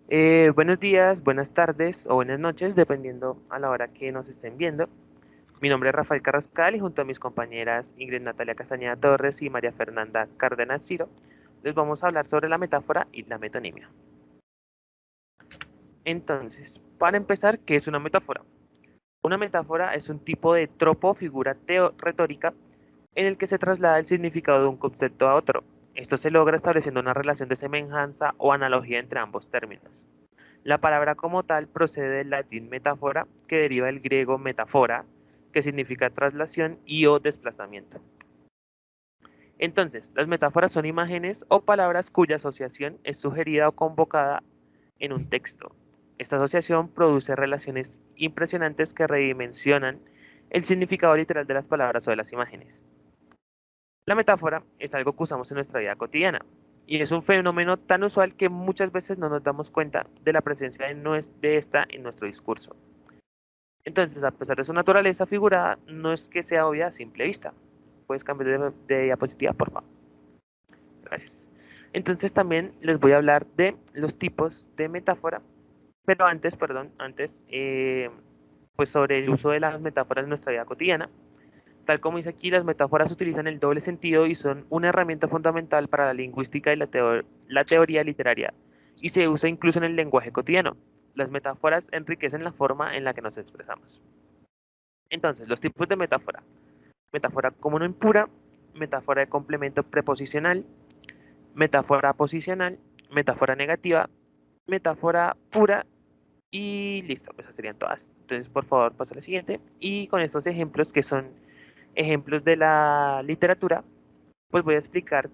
Buenos días, buenas tardes o buenas noches, dependiendo a la hora que nos estén viendo. Mi nombre es Rafael Carrascal y junto a mis compañeras Ingrid Natalia Castañeda Torres y María Fernanda Cárdenas Ciro, les vamos a hablar sobre la metáfora y la metonimia. Entonces, para empezar, ¿qué es una metáfora? Una metáfora es un tipo de tropo o figura retórica en el que se traslada el significado de un concepto a otro. Esto se logra estableciendo una relación de semejanza o analogía entre ambos términos. La palabra como tal procede del latín metáfora, que deriva del griego metáfora, que significa traslación y o desplazamiento. Entonces, las metáforas son imágenes o palabras cuya asociación es sugerida o convocada en un texto. Esta asociación produce relaciones impresionantes que redimensionan el significado literal de las palabras o de las imágenes. La metáfora es algo que usamos en nuestra vida cotidiana y es un fenómeno tan usual que muchas veces no nos damos cuenta de la presencia de esta en nuestro discurso. Entonces, a pesar de su naturaleza figurada, no es que sea obvia a simple vista. Puedes cambiar de diapositiva, por favor. Gracias. Entonces también les voy a hablar de los tipos de metáfora, pero antes, perdón, pues sobre el uso de las metáforas en nuestra vida cotidiana. Tal como dice aquí, las metáforas utilizan el doble sentido y son una herramienta fundamental para la lingüística y la teoría literaria, y se usa incluso en el lenguaje cotidiano. Las metáforas enriquecen la forma en la que nos expresamos. Entonces, los tipos de metáfora. Metáfora común o impura, metáfora de complemento preposicional, metáfora posicional, metáfora negativa, metáfora pura y listo, pues esas serían todas. Entonces, por favor, pasa a la siguiente. Y con estos ejemplos, que son ejemplos de la literatura, pues voy a explicar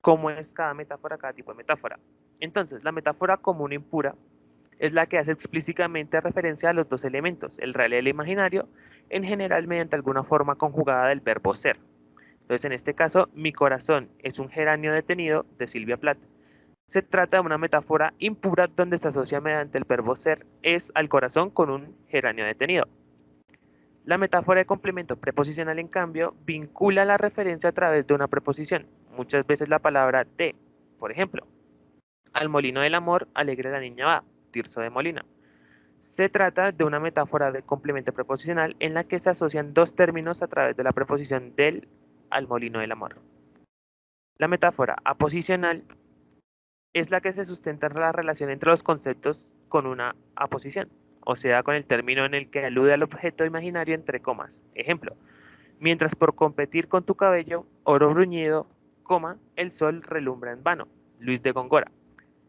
cómo es cada metáfora, cada tipo de metáfora. Entonces, la metáfora común o impura es la que hace explícitamente referencia a los dos elementos, el real y el imaginario, en general mediante alguna forma conjugada del verbo ser. Entonces, en este caso, mi corazón es un geranio detenido de Silvia Plath. Se trata de una metáfora impura donde se asocia mediante el verbo ser es al corazón con un geranio detenido. La metáfora de complemento preposicional, en cambio, vincula la referencia a través de una preposición, muchas veces la palabra de. Por ejemplo, al molino del amor, alegre la niña va, Tirso de Molina. Se trata de una metáfora de complemento preposicional en la que se asocian dos términos a través de la preposición del al molino del amor. La metáfora aposicional es la que se sustenta en la relación entre los conceptos con una aposición, o sea, con el término en el que alude al objeto imaginario entre comas. Ejemplo, mientras por competir con tu cabello, oro bruñido, coma, el sol relumbra en vano. Luis de Góngora.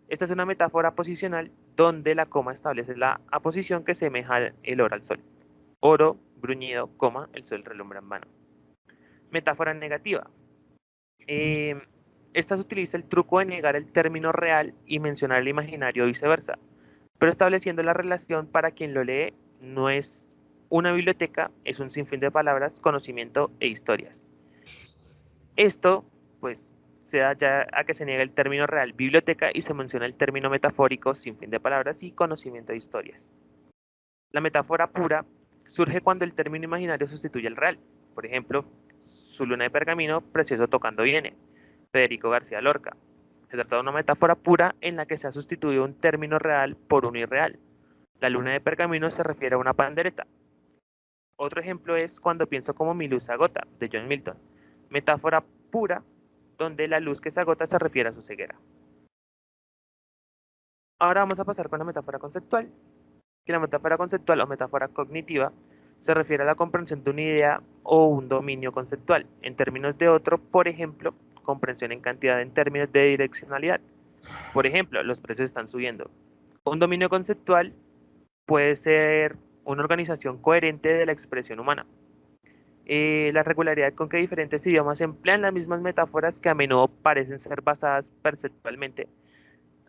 Esta es una metáfora posicional donde la coma establece la aposición que semeja el oro al sol. Oro, bruñido, coma, el sol relumbra en vano. Metáfora negativa. Eh, Esta se utiliza el truco de negar el término real y mencionar el imaginario o viceversa, pero estableciendo la relación para quien lo lee no es una biblioteca, es un sinfín de palabras, conocimiento e historias. Esto, pues, se da ya a que se niega el término real biblioteca y se menciona el término metafórico sinfín de palabras y conocimiento de historias. La metáfora pura surge cuando el término imaginario sustituye al real. Por ejemplo, su luna de pergamino, precioso tocando viene. Federico García Lorca. Se trata de una metáfora pura en la que se ha sustituido un término real por uno irreal. La luna de pergamino se refiere a una pandereta. Otro ejemplo es Cuando pienso como mi luz se agota, de John Milton. Metáfora pura donde la luz que se agota se refiere a su ceguera. Ahora vamos a pasar con la metáfora conceptual, que la metáfora conceptual o metáfora cognitiva se refiere a la comprensión de una idea o un dominio conceptual en términos de otro, por ejemplo, comprensión en cantidad en términos de direccionalidad. Por ejemplo, los precios están subiendo. Un dominio conceptual puede ser una organización coherente de la expresión humana. La regularidad con que diferentes idiomas emplean las mismas metáforas que a menudo parecen ser basadas perceptualmente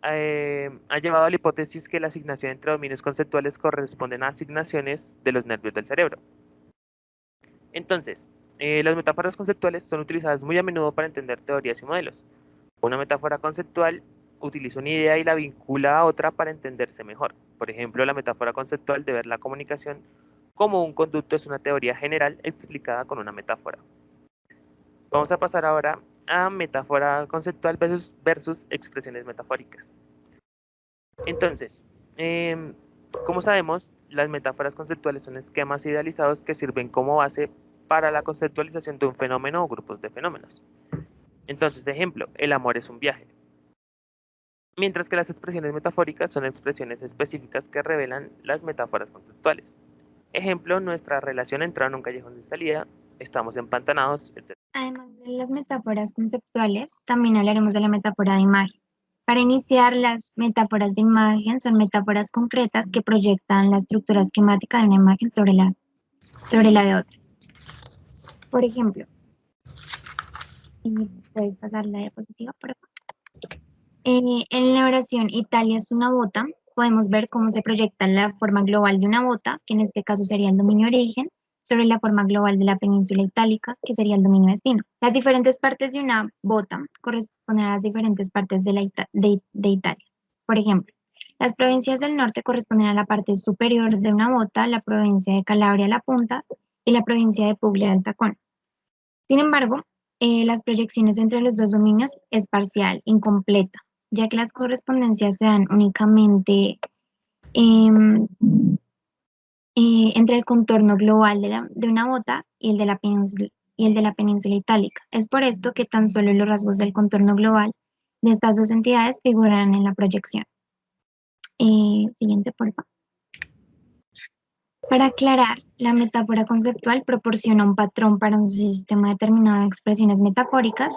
ha llevado a la hipótesis que la asignación entre dominios conceptuales corresponden a asignaciones de los nervios del cerebro. Entonces, las metáforas conceptuales son utilizadas muy a menudo para entender teorías y modelos. Una metáfora conceptual utiliza una idea y la vincula a otra para entenderse mejor. Por ejemplo, la metáfora conceptual de ver la comunicación como un conducto es una teoría general explicada con una metáfora. Vamos a pasar ahora a metáfora conceptual versus expresiones metafóricas. Entonces, em, como sabemos, las metáforas conceptuales son esquemas idealizados que sirven como base para la conceptualización de un fenómeno o grupos de fenómenos. Entonces, ejemplo, el amor es un viaje. Mientras que las expresiones metafóricas son expresiones específicas que revelan las metáforas conceptuales. Ejemplo, nuestra relación entró en un callejón de salida, estamos empantanados, etc. Además de las metáforas conceptuales, también hablaremos de la metáfora de imagen. Para iniciar, las metáforas de imagen son metáforas concretas que proyectan la estructura esquemática de una imagen sobre la de otra. Por ejemplo, puedes pasar la diapositiva por acá. En la oración Italia es una bota, podemos ver cómo se proyecta la forma global de una bota, que en este caso sería el dominio origen, sobre la forma global de la península itálica, que sería el dominio destino. Las diferentes partes de una bota corresponden a las diferentes partes de Italia. Por ejemplo, las provincias del norte corresponden a la parte superior de una bota, la provincia de Calabria a la punta y la provincia de Puglia al tacón. Sin embargo, las proyecciones entre los dos dominios es parcial, incompleta, ya que las correspondencias se dan únicamente em, entre el contorno global de una bota y el de la península itálica. Es por esto que tan solo los rasgos del contorno global de estas dos entidades figuran en la proyección. Siguiente, por favor. Para aclarar, la metáfora conceptual proporciona un patrón para un sistema determinado de expresiones metafóricas,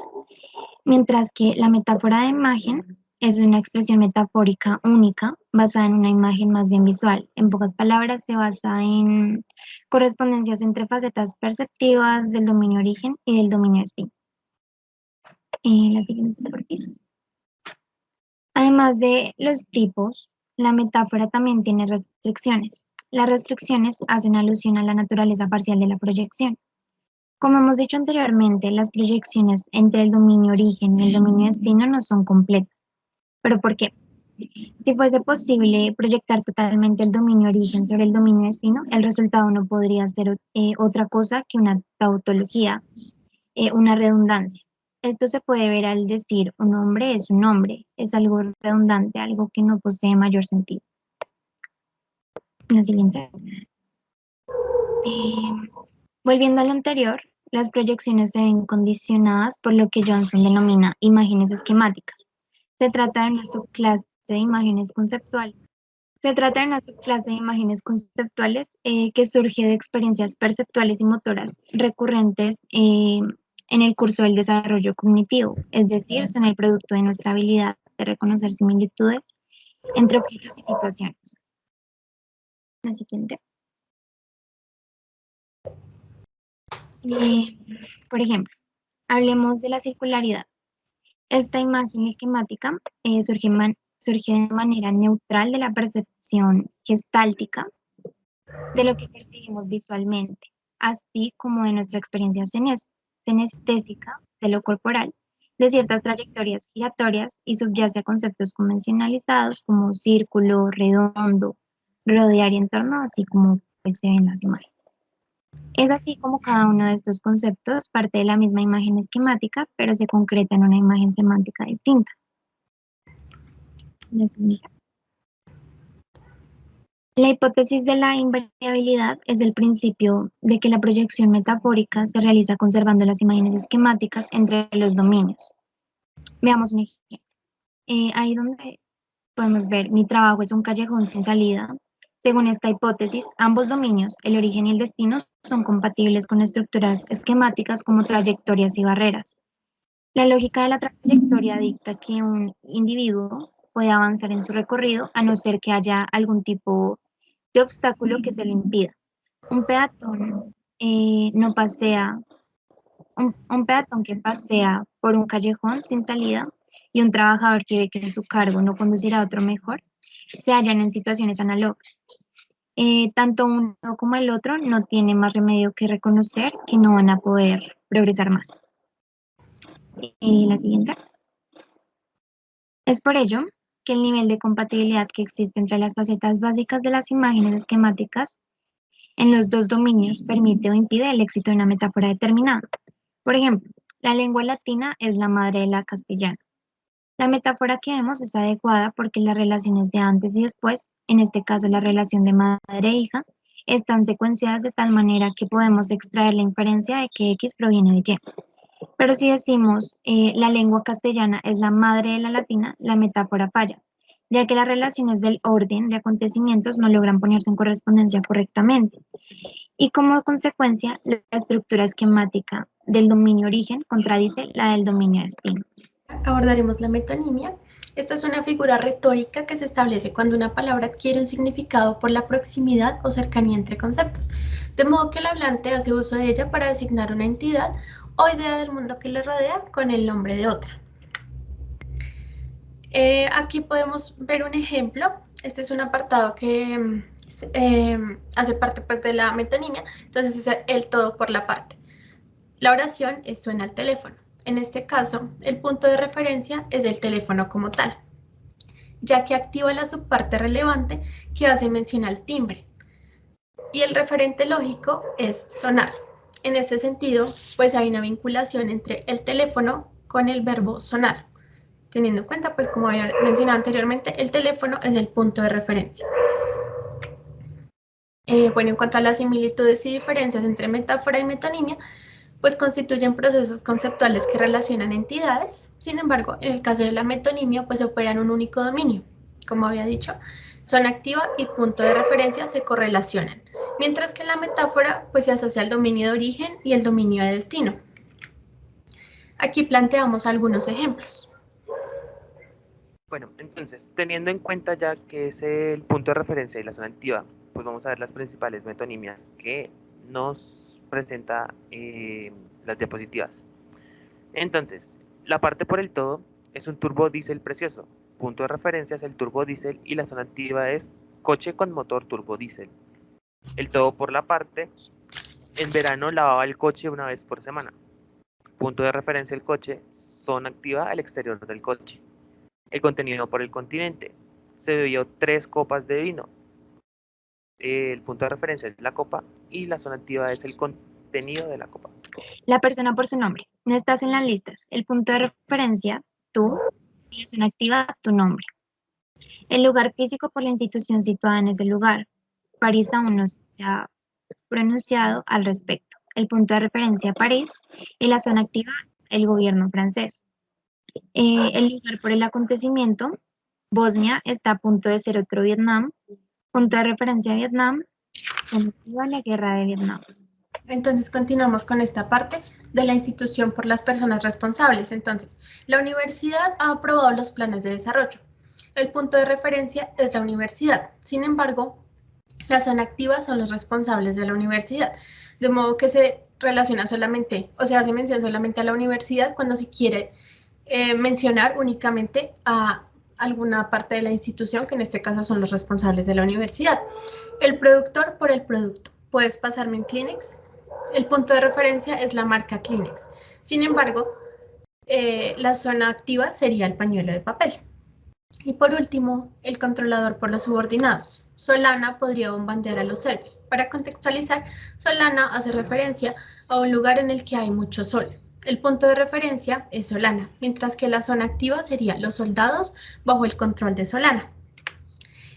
mientras que la metáfora de imagen es una expresión metafórica única basada en una imagen más bien visual. En pocas palabras, se basa en correspondencias entre facetas perceptivas del dominio origen y del dominio destino. La siguiente, por favor. Además de los tipos, la metáfora también tiene restricciones. Las restricciones hacen alusión a la naturaleza parcial de la proyección. Como hemos dicho anteriormente, las proyecciones entre el dominio origen y el dominio destino no son completas. ¿Pero por qué? Si fuese posible proyectar totalmente el dominio origen sobre el dominio destino, el resultado no podría ser otra cosa que una tautología, una redundancia. Esto se puede ver al decir un hombre es un hombre, es algo redundante, algo que no posee mayor sentido. La siguiente. Eh, Volviendo a lo anterior, las proyecciones se ven condicionadas por lo que Johnson denomina imágenes esquemáticas. Se trata de una subclase de imágenes conceptuales. Se trata de una subclase de imágenes conceptuales que surge de experiencias perceptuales y motoras recurrentes en el curso del desarrollo cognitivo, es decir, son el producto de nuestra habilidad de reconocer similitudes entre objetos y situaciones. La siguiente. Eh, por ejemplo, hablemos de la circularidad. Esta imagen esquemática surge de manera neutral de la percepción gestáltica de lo que percibimos visualmente, así como de nuestra experiencia senestésica de lo corporal, de ciertas trayectorias giratorias y subyace a conceptos convencionalizados como círculo, redondo, rodear y entorno, así como pues, se ven las imágenes. Es así como cada uno de estos conceptos parte de la misma imagen esquemática, pero se concreta en una imagen semántica distinta. La siguiente. La hipótesis de la invariabilidad es el principio de que la proyección metafórica se realiza conservando las imágenes esquemáticas entre los dominios. Veamos un ejemplo. Ahí donde podemos ver, mi trabajo es un callejón sin salida. Según esta hipótesis, ambos dominios, el origen y el destino, son compatibles con estructuras esquemáticas como trayectorias y barreras. La lógica de la trayectoria dicta que un individuo puede avanzar en su recorrido a no ser que haya algún tipo de obstáculo que se lo impida. Un peatón no pasea, un peatón que pasea por un callejón sin salida y un trabajador que ve que su cargo no conducirá a otro mejor, se hallan en situaciones análogas. Tanto uno como el otro no tienen más remedio que reconocer que no van a poder progresar más. La siguiente. Es por ello que el nivel de compatibilidad que existe entre las facetas básicas de las imágenes esquemáticas en los dos dominios permite o impide el éxito de una metáfora determinada. Por ejemplo, la lengua latina es la madre de la castellana. La metáfora que vemos es adecuada porque las relaciones de antes y después, en este caso la relación de madre e hija, están secuenciadas de tal manera que podemos extraer la inferencia de que X proviene de Y. Pero si decimos la lengua castellana es la madre de la latina, la metáfora falla, ya que las relaciones del orden de acontecimientos no logran ponerse en correspondencia correctamente. Y como consecuencia, la estructura esquemática del dominio origen contradice la del dominio destino. Abordaremos la metonimia. Esta es una figura retórica que se establece cuando una palabra adquiere un significado por la proximidad o cercanía entre conceptos, de modo que el hablante hace uso de ella para designar una entidad o idea del mundo que le rodea con el nombre de otra. Aquí podemos ver un ejemplo. Este es un apartado que hace parte pues, de la metonimia, entonces es el todo por la parte. La oración suena al teléfono. En este caso, el punto de referencia es el teléfono como tal, ya que activa la subparte relevante que hace mención al timbre. Y el referente lógico es sonar. En este sentido, pues hay una vinculación entre el teléfono con el verbo sonar. Teniendo en cuenta, pues como había mencionado anteriormente, el teléfono es el punto de referencia. Bueno, en cuanto a las similitudes y diferencias entre metáfora y metonimia, pues constituyen procesos conceptuales que relacionan entidades. Sin embargo, en el caso de la metonimia, pues operan un único dominio. Como había dicho, zona activa y punto de referencia se correlacionan, mientras que en la metáfora, pues se asocia el dominio de origen y el dominio de destino. Aquí planteamos algunos ejemplos. Bueno, entonces, teniendo en cuenta ya que es el punto de referencia y la zona activa, pues vamos a ver las principales metonimias que nos presenta las diapositivas. Entonces, la parte por el todo es un turbodiesel precioso. Punto de referencia es el turbodiesel y la zona activa es coche con motor turbodiesel. El todo por la parte, en verano lavaba el coche una vez por semana. Punto de referencia el coche, zona activa al exterior del coche. El contenido por el continente. Se bebió 3 copas de vino. El punto de referencia es la copa y la zona activa es el contenido de la copa. La persona por su nombre. No estás en las listas. El punto de referencia, tú, y la zona activa, tu nombre. El lugar físico por la institución situada en ese lugar. París aún no se ha pronunciado al respecto. El punto de referencia, París, y la zona activa, el gobierno francés. El lugar por el acontecimiento, Bosnia está a punto de ser otro Vietnam. Punto de referencia, Vietnam, zona activa, la guerra de Vietnam. Entonces continuamos con esta parte de la institución por las personas responsables. Entonces, la universidad ha aprobado los planes de desarrollo. El punto de referencia es la universidad. Sin embargo, la zona activa son los responsables de la universidad. De modo que se relaciona solamente, o se hace mención solamente a la universidad cuando se quiere mencionar únicamente a alguna parte de la institución, que en este caso son los responsables de la universidad. El productor por el producto. Puedes pasarme en Kleenex. El punto de referencia es la marca Kleenex. Sin embargo, la zona activa sería el pañuelo de papel. Y por último, el controlador por los subordinados. Solana podría bombardear a los serbios. Para contextualizar, Solana hace referencia a un lugar en el que hay mucho sol. El punto de referencia es Solana, mientras que la zona activa sería los soldados bajo el control de Solana.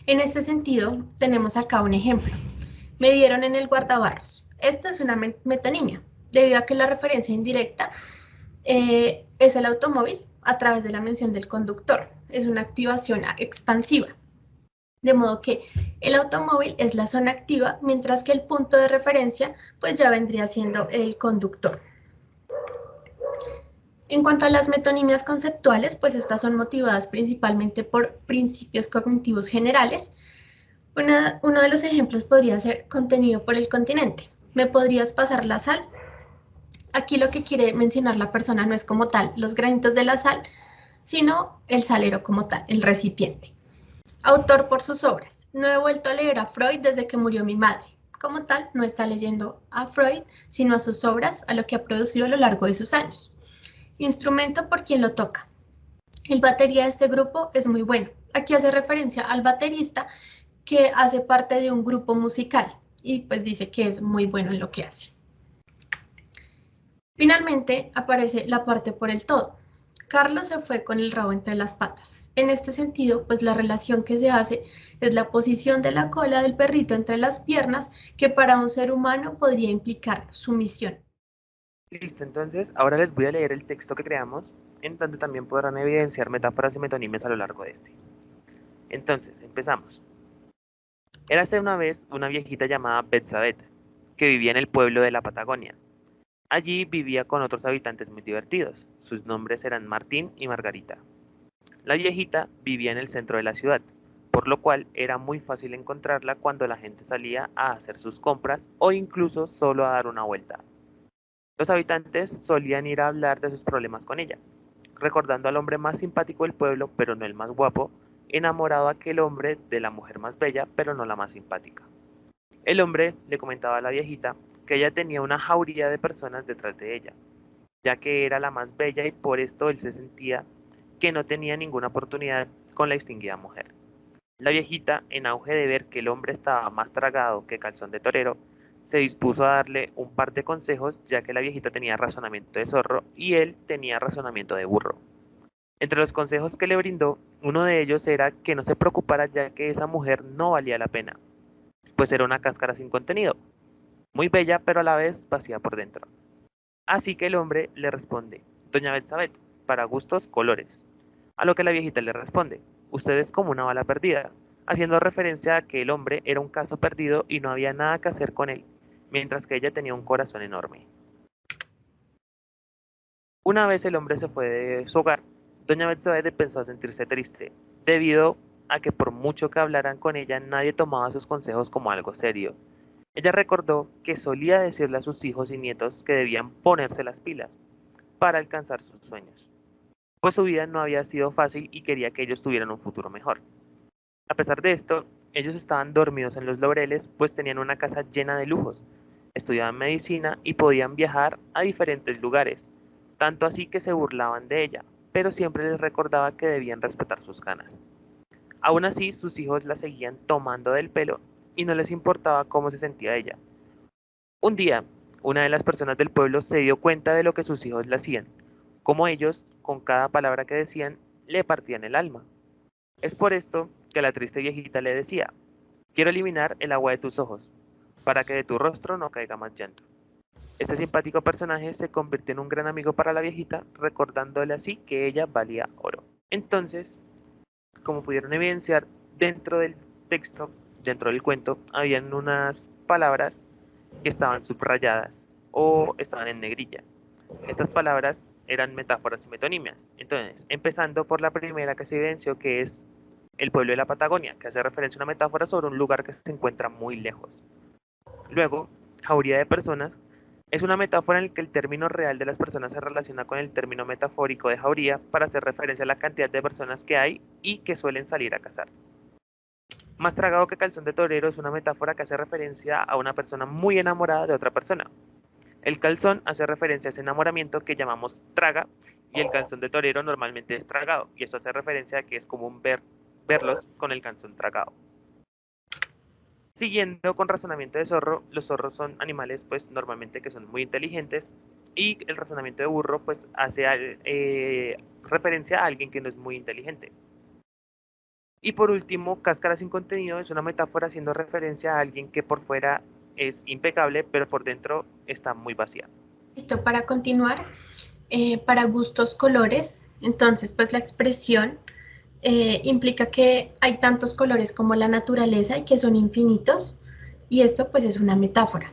En este sentido, tenemos acá un ejemplo. Me dieron en el guardabarros. Esto es una metonimia, debido a que la referencia indirecta es el automóvil a través de la mención del conductor. Es una activación expansiva. De modo que el automóvil es la zona activa, mientras que el punto de referencia pues ya vendría siendo el conductor. En cuanto a las metonimias conceptuales, pues estas son motivadas principalmente por principios cognitivos generales. Uno de los ejemplos podría ser contenido por el continente. ¿Me podrías pasar la sal? Aquí lo que quiere mencionar la persona no es como tal los granitos de la sal, sino el salero como tal, el recipiente. Autor por sus obras. No he vuelto a leer a Freud desde que murió mi madre. Como tal, no está leyendo a Freud, sino a sus obras, a lo que ha producido a lo largo de sus años. Instrumento por quien lo toca. El batería de este grupo es muy bueno. Aquí hace referencia al baterista que hace parte de un grupo musical y pues dice que es muy bueno en lo que hace. Finalmente aparece la parte por el todo. Carlos se fue con el rabo entre las patas. En este sentido, pues la relación que se hace es la posición de la cola del perrito entre las piernas, que para un ser humano podría implicar sumisión. Listo, entonces ahora les voy a leer el texto que creamos, en donde también podrán evidenciar metáforas y metonimias a lo largo de este. Entonces, empezamos. Érase una vez una viejita llamada Betsabé, que vivía en el pueblo de la Patagonia. Allí vivía con otros habitantes muy divertidos. Sus nombres eran Martín y Margarita. La viejita vivía en el centro de la ciudad, por lo cual era muy fácil encontrarla cuando la gente salía a hacer sus compras o incluso solo a dar una vuelta. Los habitantes solían ir a hablar de sus problemas con ella, recordando al hombre más simpático del pueblo, pero no el más guapo, enamorado a aquel hombre de la mujer más bella, pero no la más simpática. El hombre le comentaba a la viejita que ella tenía una jauría de personas detrás de ella, ya que era la más bella y por esto él se sentía que no tenía ninguna oportunidad con la distinguida mujer. La viejita, en auge de ver que el hombre estaba más tragado que calzón de torero, se dispuso a darle un par de consejos, ya que la viejita tenía razonamiento de zorro y él tenía razonamiento de burro. Entre los consejos que le brindó, uno de ellos era que no se preocupara, ya que esa mujer no valía la pena, pues era una cáscara sin contenido, muy bella pero a la vez vacía por dentro. Así que el hombre le responde: Doña Betsabé, para gustos, colores. A lo que la viejita le responde: Usted es como una bala perdida, haciendo referencia a que el hombre era un caso perdido y no había nada que hacer con él, mientras que ella tenía un corazón enorme. Una vez el hombre se fue de su hogar, doña Betsabé pensó a sentirse triste, debido a que por mucho que hablaran con ella, nadie tomaba sus consejos como algo serio. Ella recordó que solía decirle a sus hijos y nietos que debían ponerse las pilas para alcanzar sus sueños, pues su vida no había sido fácil y quería que ellos tuvieran un futuro mejor. A pesar de esto, ellos estaban dormidos en los laureles, pues tenían una casa llena de lujos, estudiaban medicina y podían viajar a diferentes lugares, tanto así que se burlaban de ella, pero siempre les recordaba que debían respetar sus ganas. Aún así, sus hijos la seguían tomando del pelo y no les importaba cómo se sentía ella. Un día, una de las personas del pueblo se dio cuenta de lo que sus hijos le hacían, como ellos, con cada palabra que decían, le partían el alma. Es por esto que la triste viejita le decía: Quiero eliminar el agua de tus ojos, para que de tu rostro no caiga más llanto. Este simpático personaje se convirtió en un gran amigo para la viejita, recordándole así que ella valía oro. Entonces, como pudieron evidenciar, dentro del texto, dentro del cuento, habían unas palabras que estaban subrayadas o estaban en negrilla. Estas palabras eran metáforas y metonimias. Entonces, empezando por la primera que se evidenció, que es el pueblo de la Patagonia, que hace referencia a una metáfora sobre un lugar que se encuentra muy lejos. Luego, jauría de personas es una metáfora en la que el término real de las personas se relaciona con el término metafórico de jauría para hacer referencia a la cantidad de personas que hay y que suelen salir a cazar. Más tragado que calzón de torero es una metáfora que hace referencia a una persona muy enamorada de otra persona. El calzón hace referencia a ese enamoramiento que llamamos traga, y el calzón de torero normalmente es tragado, y eso hace referencia a que es común verlos con el calzón tragado. Siguiendo con razonamiento de zorro, los zorros son animales pues normalmente que son muy inteligentes, y el razonamiento de burro pues hace referencia a alguien que no es muy inteligente. Y por último, cáscara sin contenido es una metáfora haciendo referencia a alguien que por fuera es impecable, pero por dentro está muy vacía. Listo, para continuar, para gustos colores, entonces pues la expresión implica que hay tantos colores como la naturaleza y que son infinitos, y esto pues es una metáfora.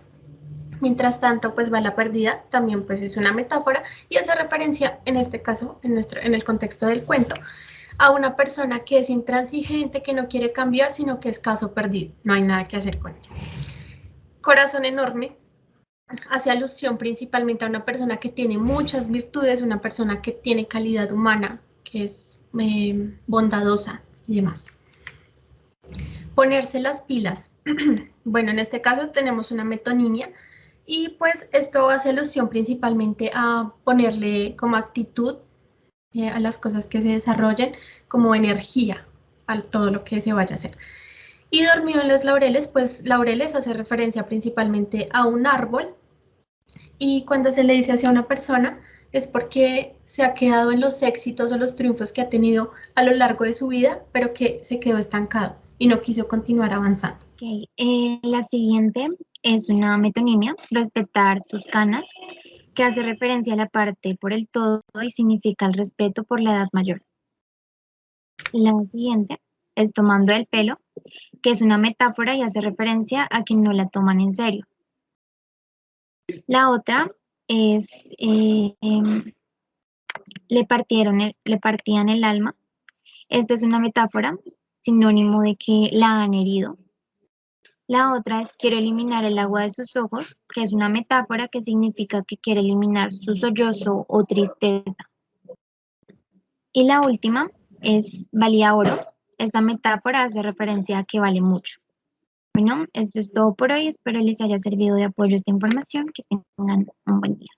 Mientras tanto, pues va la perdida, también pues es una metáfora y hace referencia, en este caso, en el contexto del cuento, a una persona que es intransigente, que no quiere cambiar, sino que es caso perdido, no hay nada que hacer con ella. Corazón enorme hace alusión principalmente a una persona que tiene muchas virtudes, una persona que tiene calidad humana, que es bondadosa y demás. Ponerse las pilas. Bueno, en este caso tenemos una metonimia y pues esto hace alusión principalmente a ponerle como actitud a las cosas que se desarrollen, como energía a todo lo que se vaya a hacer. Y dormido en los laureles, pues laureles hace referencia principalmente a un árbol, y cuando se le dice hacia una persona es porque se ha quedado en los éxitos o los triunfos que ha tenido a lo largo de su vida, pero que se quedó estancado y no quiso continuar avanzando. Ok, la siguiente es una metonimia, respetar sus canas, que hace referencia a la parte por el todo y significa el respeto por la edad mayor. La siguiente es tomando el pelo, que es una metáfora y hace referencia a que no la toman en serio. La otra es le partían el alma. Esta es una metáfora, sinónimo de que la han herido. La otra es quiero eliminar el agua de sus ojos, que es una metáfora que significa que quiere eliminar su sollozo o tristeza. Y la última es valía oro. Esta metáfora hace referencia a que vale mucho. Bueno, esto es todo por hoy. Espero les haya servido de apoyo esta información. Que tengan un buen día.